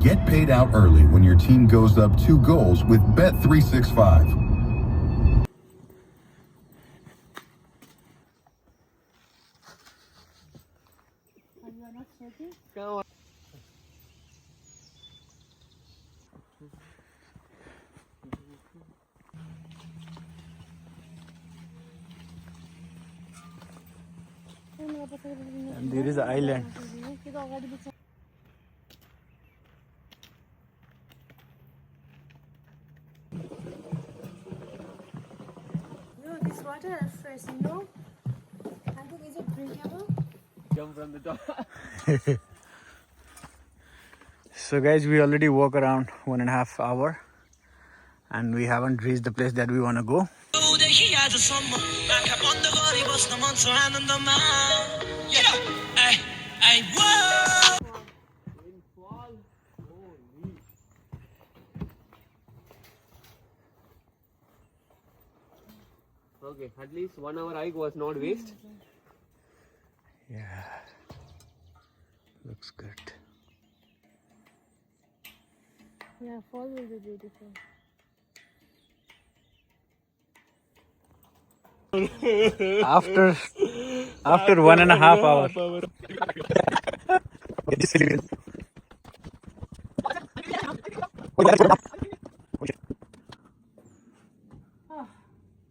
Get paid out early when your team goes up 2 goals with Bet365. And there is an island. No, this water is fresh, you know? I think is it drinkable? Jump from the top. So guys, we already walk around 1.5 hours and we haven't reached the place that we want to go. Okay, at least 1 hour hike was not waste. Yeah, looks good. Yeah, fall will be beautiful. After 1.5 hours.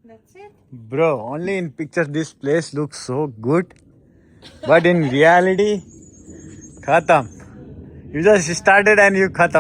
That's it? Bro, only in pictures this place looks so good, but in reality, khatam. You just started and you khatam.